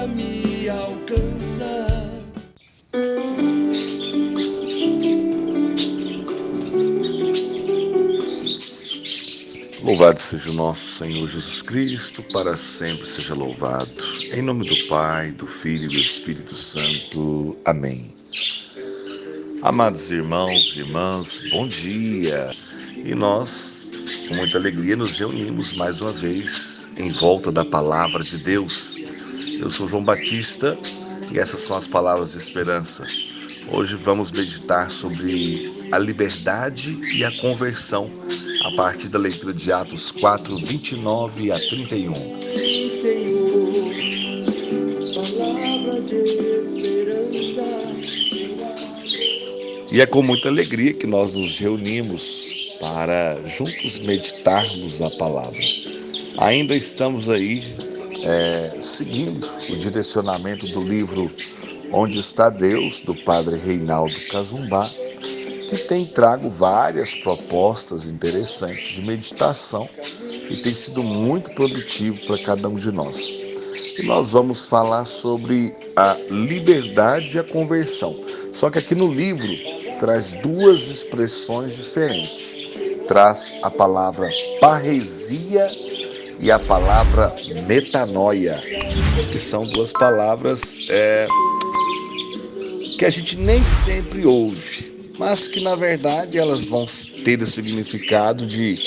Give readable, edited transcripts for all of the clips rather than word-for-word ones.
possa me alcançar. Louvado seja o nosso Senhor Jesus Cristo, para sempre seja louvado. Em nome do Pai, do Filho e do Espírito Santo. Amém. Amados irmãos e irmãs, bom dia. E nós, com muita alegria, nos reunimos mais uma vez em volta da Palavra de Deus. Eu sou João Batista e essas são as palavras de esperança. Hoje vamos meditar sobre a liberdade e a conversão, a partir da leitura de Atos 4, 29 a 31. Senhor, palavra de esperança. E é com muita alegria que nós nos reunimos para juntos meditarmos a palavra. Ainda estamos aí seguindo o direcionamento do livro Onde Está Deus, do Padre Reinaldo Cazumbá, que tem trago várias propostas interessantes de meditação e tem sido muito produtivo para cada um de nós. E nós vamos falar sobre a liberdade e a conversão. Só que aqui no livro traz duas expressões diferentes. Traz a palavra parresia e a palavra metanoia, que são duas palavras que a gente nem sempre ouve, mas que na verdade elas vão ter o significado de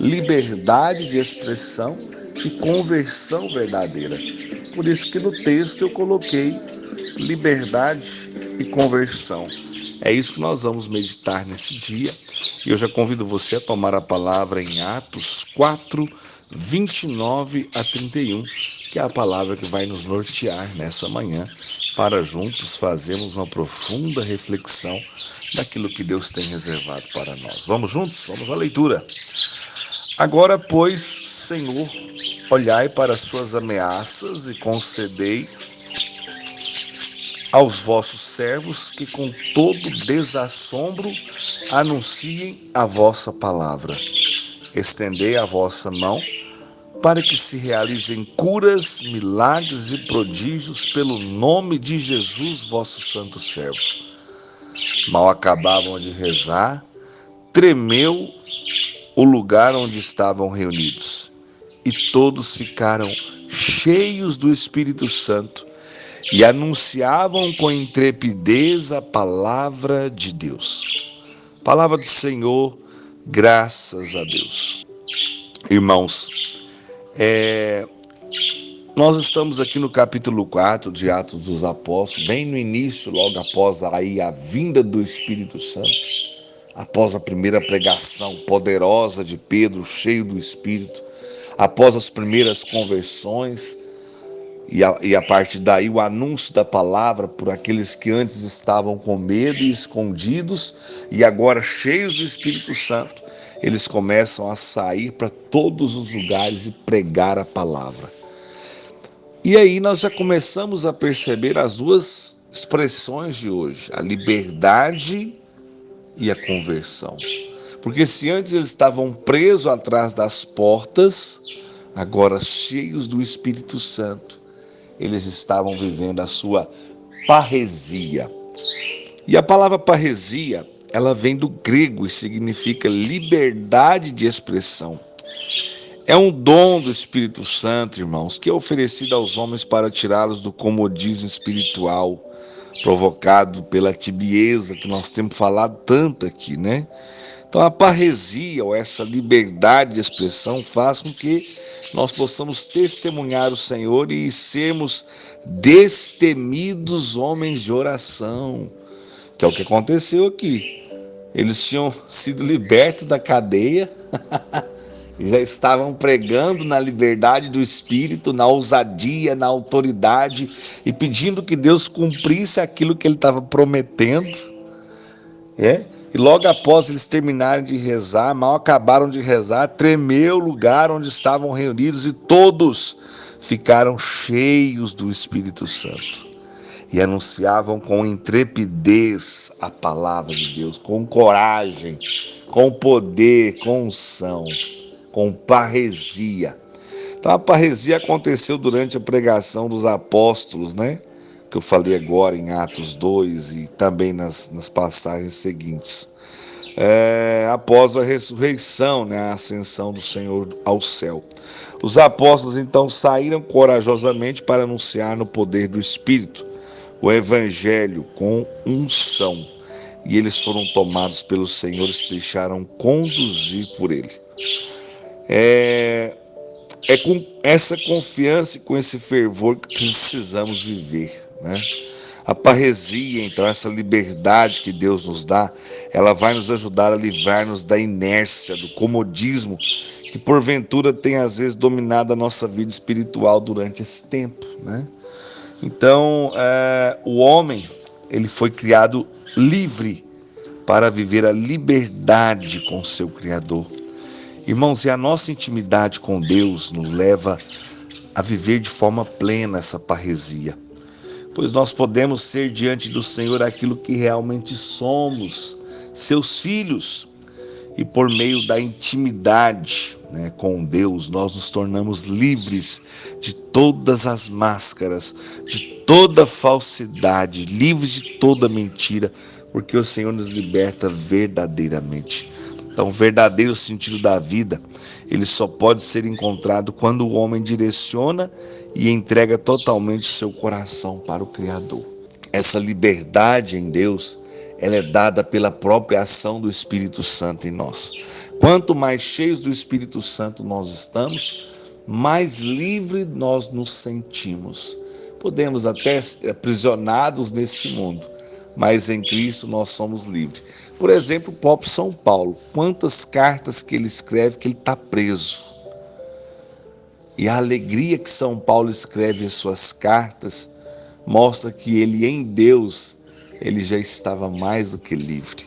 liberdade de expressão e conversão verdadeira. Por isso que no texto eu coloquei liberdade e conversão. É isso que nós vamos meditar nesse dia. E eu já convido você a tomar a palavra em Atos 4, 29 a 31, que é a palavra que vai nos nortear nessa manhã, para juntos fazermos uma profunda reflexão daquilo que Deus tem reservado para nós. Vamos juntos? Vamos à leitura. Agora, pois, Senhor, olhai para as suas ameaças e concedei aos vossos servos que com todo desassombro anunciem a vossa palavra. Estendei a vossa mão para que se realizem curas, milagres e prodígios pelo nome de Jesus, vosso santo servo. Mal acabavam de rezar, tremeu o lugar onde estavam reunidos, e todos ficaram cheios do Espírito Santo e anunciavam com intrepidez a palavra de Deus. Palavra do Senhor, graças a Deus. Irmãos, nós estamos aqui no capítulo 4 de Atos dos Apóstolos, bem no início, logo após aí a vinda do Espírito Santo, após a primeira pregação poderosa de Pedro, cheio do Espírito, após as primeiras conversões, e a partir daí o anúncio da palavra por aqueles que antes estavam com medo e escondidos, e agora cheios do Espírito Santo, eles começam a sair para todos os lugares e pregar a palavra. E aí nós já começamos a perceber as duas expressões de hoje, a liberdade e a conversão. Porque se antes eles estavam presos atrás das portas, agora cheios do Espírito Santo, eles estavam vivendo a sua parresia. E a palavra parresia, ela vem do grego e significa liberdade de expressão. É um dom do Espírito Santo, irmãos, que é oferecido aos homens para tirá-los do comodismo espiritual provocado pela tibieza que nós temos falado tanto aqui, né? Então a parresia, ou essa liberdade de expressão, faz com que nós possamos testemunhar o Senhor e sermos destemidos homens de oração, que é o que aconteceu aqui. Eles tinham sido libertos da cadeia e já estavam pregando na liberdade do Espírito, na ousadia, na autoridade e pedindo que Deus cumprisse aquilo que Ele estava prometendo. E logo após eles terminarem de rezar, mal acabaram de rezar, tremeu o lugar onde estavam reunidos e todos ficaram cheios do Espírito Santo. E anunciavam com intrepidez a palavra de Deus, com coragem, com poder, com unção, com parresia. Então a parresia aconteceu durante a pregação dos apóstolos, né? Que eu falei agora em Atos 2 e também nas passagens seguintes. Após a ressurreição, né, a ascensão do Senhor ao céu. Os apóstolos então saíram corajosamente para anunciar no poder do Espírito o Evangelho com unção. E eles foram tomados pelo Senhor e se deixaram conduzir por Ele. É com essa confiança e com esse fervor que precisamos viver, né? A parresia, então, essa liberdade que Deus nos dá, ela vai nos ajudar a livrar-nos da inércia, do comodismo que porventura tem às vezes dominado a nossa vida espiritual durante esse tempo, né? Então, o homem, ele foi criado livre para viver a liberdade com seu Criador. Irmãos, e a nossa intimidade com Deus nos leva a viver de forma plena essa parresia, pois nós podemos ser diante do Senhor aquilo que realmente somos, seus filhos, e por meio da intimidade, né, com Deus, nós nos tornamos livres de todas as máscaras, de toda falsidade, livres de toda mentira, porque o Senhor nos liberta verdadeiramente. Então, o verdadeiro sentido da vida, ele só pode ser encontrado quando o homem direciona e entrega totalmente seu coração para o Criador. Essa liberdade em Deus, ela é dada pela própria ação do Espírito Santo em nós. Quanto mais cheios do Espírito Santo nós estamos, mais livre nós nos sentimos. Podemos até ser aprisionados neste mundo, mas em Cristo nós somos livres. Por exemplo, o próprio São Paulo, quantas cartas que ele escreve que ele está preso. E a alegria que São Paulo escreve em suas cartas mostra que ele em Deus, ele já estava mais do que livre.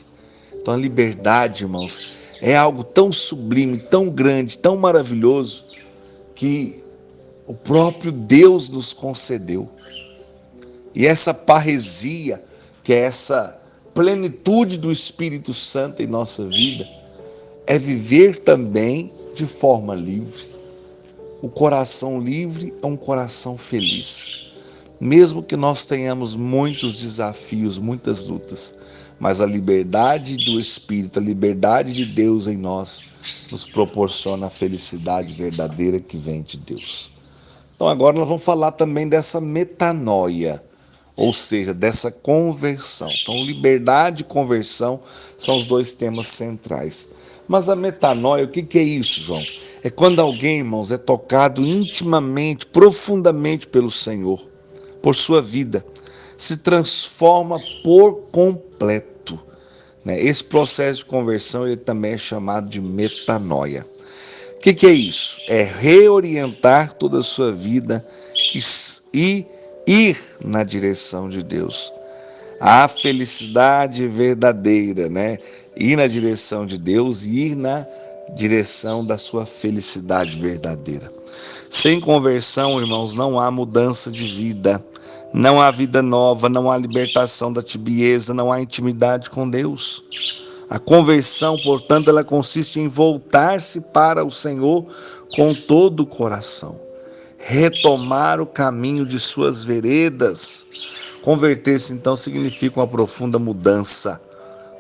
Então a liberdade, irmãos, é algo tão sublime, tão grande, tão maravilhoso, que o próprio Deus nos concedeu. E essa parresia, que é essa plenitude do Espírito Santo em nossa vida, é viver também de forma livre. O coração livre é um coração feliz. Mesmo que nós tenhamos muitos desafios, muitas lutas, mas a liberdade do Espírito, a liberdade de Deus em nós, nos proporciona a felicidade verdadeira que vem de Deus. Então agora nós vamos falar também dessa metanoia, ou seja, dessa conversão. Então, liberdade e conversão são os dois temas centrais. Mas a metanoia, o que é isso, João? É quando alguém, irmãos, é tocado intimamente, profundamente pelo Senhor, por sua vida, se transforma por completo, né? Esse processo de conversão, ele também é chamado de metanoia. O que é isso? É reorientar toda a sua vida e ir na direção de Deus. A felicidade verdadeira, né? Ir na direção de Deus e ir na direção da sua felicidade verdadeira. Sem conversão, irmãos, não há mudança de vida, não há vida nova, não há libertação da tibieza, não há intimidade com Deus. A conversão, portanto, ela consiste em voltar-se para o Senhor com todo o coração. Retomar o caminho de suas veredas. Converter-se, então, significa uma profunda mudança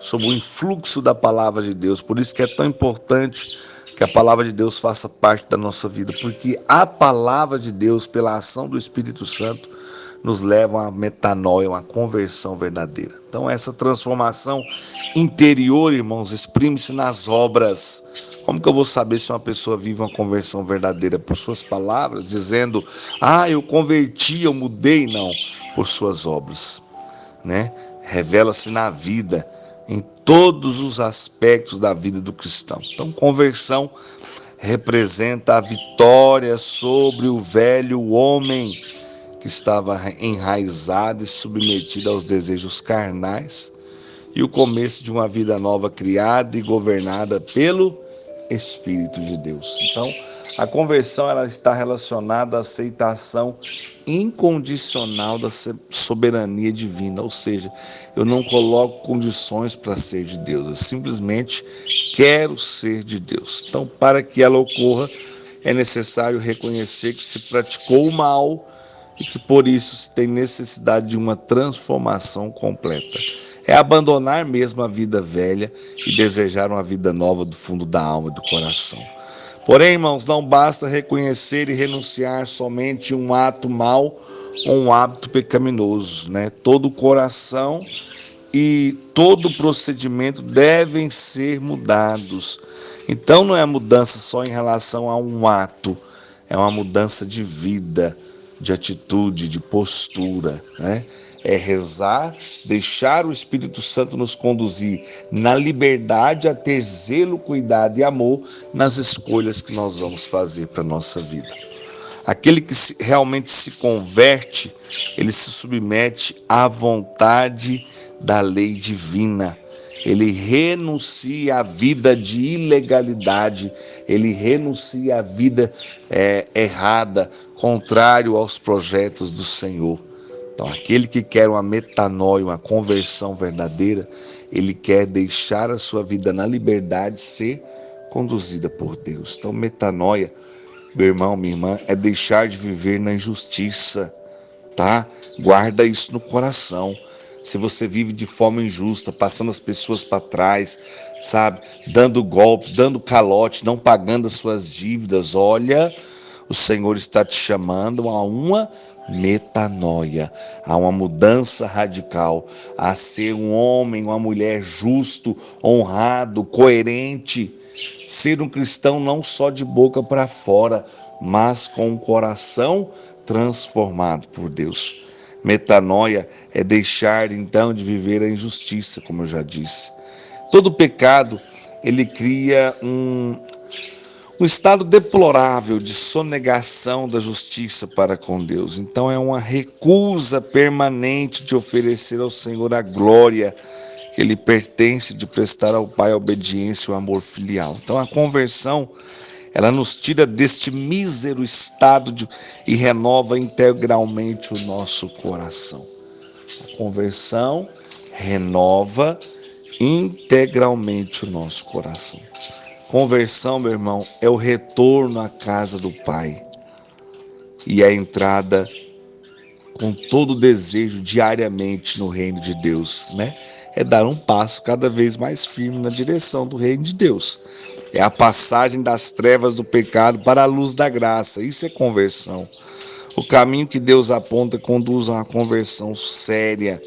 sob o influxo da palavra de Deus. Por isso que é tão importante que a palavra de Deus faça parte da nossa vida, porque a palavra de Deus, pela ação do Espírito Santo, nos leva a uma metanoia, uma conversão verdadeira. Então essa transformação interior, irmãos, exprime-se nas obras. Como que eu vou saber se uma pessoa vive uma conversão verdadeira? Por suas palavras, dizendo, eu converti, eu mudei? Não, por suas obras, né? Revela-se na vida, em todos os aspectos da vida do cristão. Então conversão representa a vitória sobre o velho homem que estava enraizado e submetido aos desejos carnais, e o começo de uma vida nova criada e governada pelo Espírito de Deus. Então, a conversão ela está relacionada à aceitação incondicional da soberania divina, ou seja, eu não coloco condições para ser de Deus, eu simplesmente quero ser de Deus. Então, para que ela ocorra, é necessário reconhecer que se praticou o mal e que por isso se tem necessidade de uma transformação completa. É abandonar mesmo a vida velha e desejar uma vida nova do fundo da alma e do coração. Porém, irmãos, não basta reconhecer e renunciar somente um ato mau ou um hábito pecaminoso, né? Todo o coração e todo o procedimento devem ser mudados. Então não é mudança só em relação a um ato, é uma mudança de vida, de atitude, de postura, né? É rezar, deixar o Espírito Santo nos conduzir na liberdade a ter zelo, cuidado e amor nas escolhas que nós vamos fazer para a nossa vida. Aquele que realmente se converte, ele se submete à vontade da lei divina. Ele renuncia à vida de ilegalidade, ele renuncia à vida errada, contrário aos projetos do Senhor. Então, aquele que quer uma metanoia, uma conversão verdadeira, ele quer deixar a sua vida na liberdade ser conduzida por Deus. Então, metanoia, meu irmão, minha irmã, é deixar de viver na injustiça, tá? Guarda isso no coração. Se você vive de forma injusta, passando as pessoas para trás, sabe? Dando golpe, dando calote, não pagando as suas dívidas, olha, o Senhor está te chamando a uma metanoia, a uma mudança radical, a ser um homem, uma mulher justo, honrado, coerente, ser um cristão não só de boca para fora, mas com um coração transformado por Deus. Metanoia é deixar então de viver a injustiça, como eu já disse. Todo pecado, ele cria um estado deplorável de sonegação da justiça para com Deus. Então é uma recusa permanente de oferecer ao Senhor a glória que lhe pertence, de prestar ao Pai a obediência e o amor filial. Então a conversão, ela nos tira deste mísero estado e renova integralmente o nosso coração. A conversão renova integralmente o nosso coração. Conversão, meu irmão, é o retorno à casa do Pai e a entrada com todo o desejo diariamente no reino de Deus, né? É dar um passo cada vez mais firme na direção do reino de Deus. É a passagem das trevas do pecado para a luz da graça. Isso é conversão. O caminho que Deus aponta conduz a uma conversão séria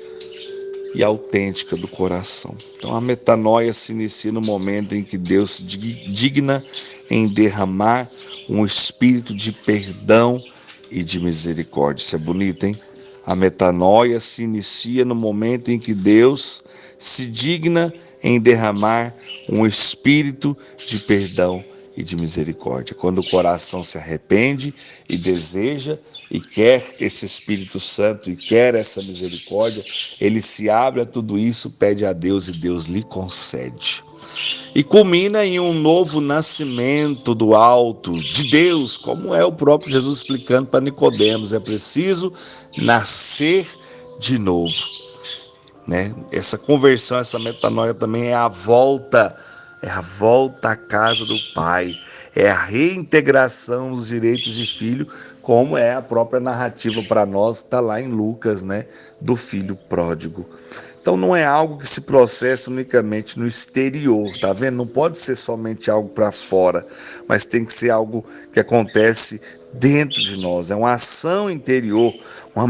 e autêntica do coração. Então a metanoia se inicia no momento em que Deus se digna em derramar um espírito de perdão e de misericórdia. Isso é bonito, hein? A metanoia se inicia no momento em que Deus se digna em derramar um espírito de perdão e de misericórdia. Quando o coração se arrepende e deseja e quer esse Espírito Santo e quer essa misericórdia, ele se abre a tudo isso, pede a Deus e Deus lhe concede. E culmina em um novo nascimento do alto, de Deus, como é o próprio Jesus explicando para Nicodemos. É preciso nascer de novo, né? Essa conversão, essa metanoia também é a volta à casa do Pai, é a reintegração dos direitos de filho, como é a própria narrativa para nós que está lá em Lucas, né, do filho pródigo. Então não é algo que se processa unicamente no exterior, tá vendo? Não pode ser somente algo para fora, mas tem que ser algo que acontece dentro de nós. É uma ação interior, uma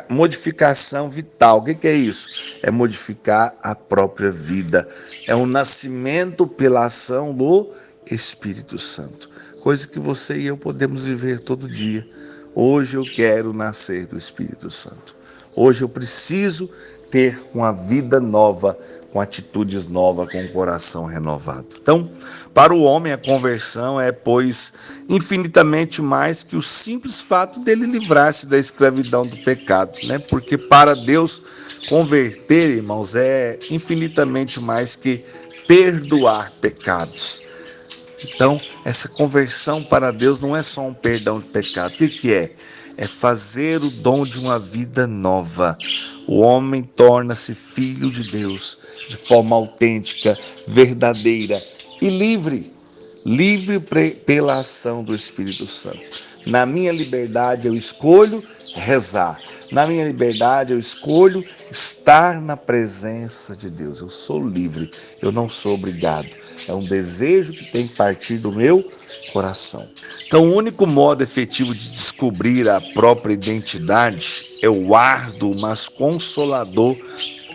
modificação vital. O que é isso? É modificar a própria vida. É um nascimento pela ação do Espírito Santo. Coisa que você e eu podemos viver todo dia. Hoje eu quero nascer do Espírito Santo. Hoje eu preciso ter uma vida nova, com atitudes novas, com um coração renovado. Então, para o homem a conversão é, pois, infinitamente mais que o simples fato dele livrar-se da escravidão do pecado, né? Porque para Deus converter, irmãos, é infinitamente mais que perdoar pecados. Então, essa conversão para Deus não é só um perdão de pecado. O que é? É fazer o dom de uma vida nova. O homem torna-se filho de Deus de forma autêntica, verdadeira e livre. livre pela ação do Espírito Santo. Na minha liberdade eu escolho rezar. Na minha liberdade eu escolho estar na presença de Deus. Eu sou livre, eu não sou obrigado. É um desejo que tem que partir do meu coração. Então, o único modo efetivo de descobrir a própria identidade é o árduo, mas consolador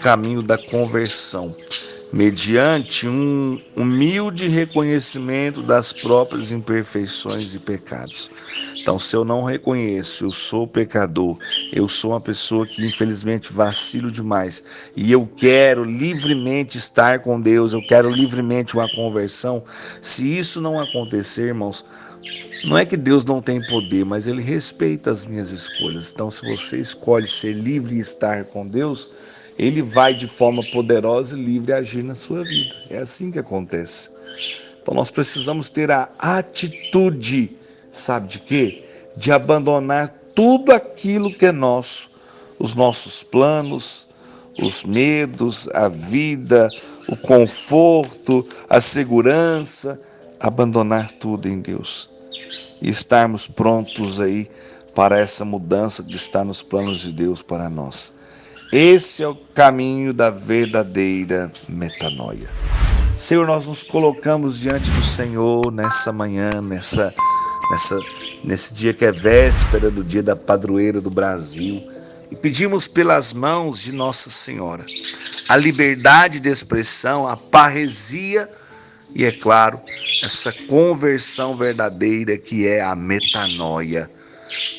caminho da conversão, mediante um humilde reconhecimento das próprias imperfeições e pecados. Então, se eu não reconheço, eu sou pecador, eu sou uma pessoa que infelizmente vacilo demais, e eu quero livremente estar com Deus, eu quero livremente uma conversão. Se isso não acontecer, irmãos, não é que Deus não tem poder, mas Ele respeita as minhas escolhas. Então, se você escolhe ser livre e estar com Deus, Ele vai de forma poderosa e livre agir na sua vida. É assim que acontece. Então, nós precisamos ter a atitude, sabe de quê? De abandonar tudo aquilo que é nosso. Os nossos planos, os medos, a vida, o conforto, a segurança. Abandonar tudo em Deus. E estarmos prontos aí para essa mudança que está nos planos de Deus para nós. Esse é o caminho da verdadeira metanoia. Senhor, nós nos colocamos diante do Senhor nessa manhã, nesse dia que é véspera do dia da padroeira do Brasil, e pedimos pelas mãos de Nossa Senhora a liberdade de expressão, a parresia e, é claro, essa conversão verdadeira que é a metanoia.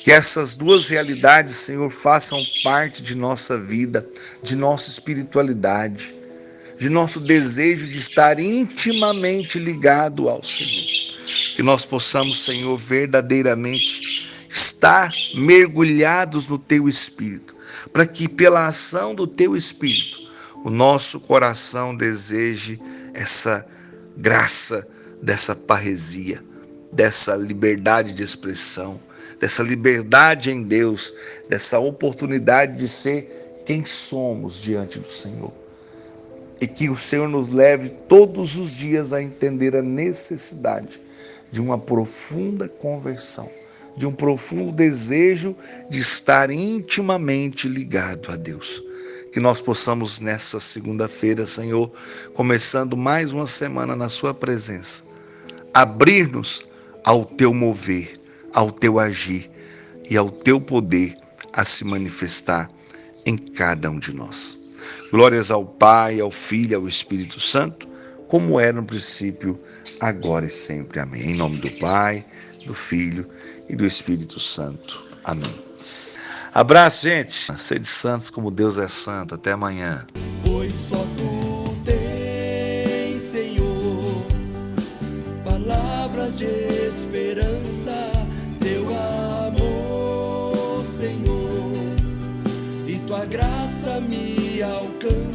Que essas duas realidades, Senhor, façam parte de nossa vida, de nossa espiritualidade, de nosso desejo de estar intimamente ligado ao Senhor. Que nós possamos, Senhor, verdadeiramente estar mergulhados no Teu Espírito, para que pela ação do Teu Espírito, o nosso coração deseje essa graça dessa parresia, dessa liberdade de expressão, dessa liberdade em Deus, dessa oportunidade de ser quem somos diante do Senhor. E que o Senhor nos leve todos os dias a entender a necessidade de uma profunda conversão, de um profundo desejo de estar intimamente ligado a Deus. Que nós possamos nessa segunda-feira, Senhor, começando mais uma semana na Sua presença, abrir-nos ao Teu mover, ao Teu agir e ao Teu poder a se manifestar em cada um de nós. Glórias ao Pai, ao Filho e ao Espírito Santo, como era no princípio, agora e sempre. Amém. Em nome do Pai, do Filho e do Espírito Santo. Amém. Abraço, gente. Sede santos como Deus é santo. Até amanhã. Pois só Tu tens, Senhor, palavras de esperança, Teu amor, Senhor, e Tua graça me alcança.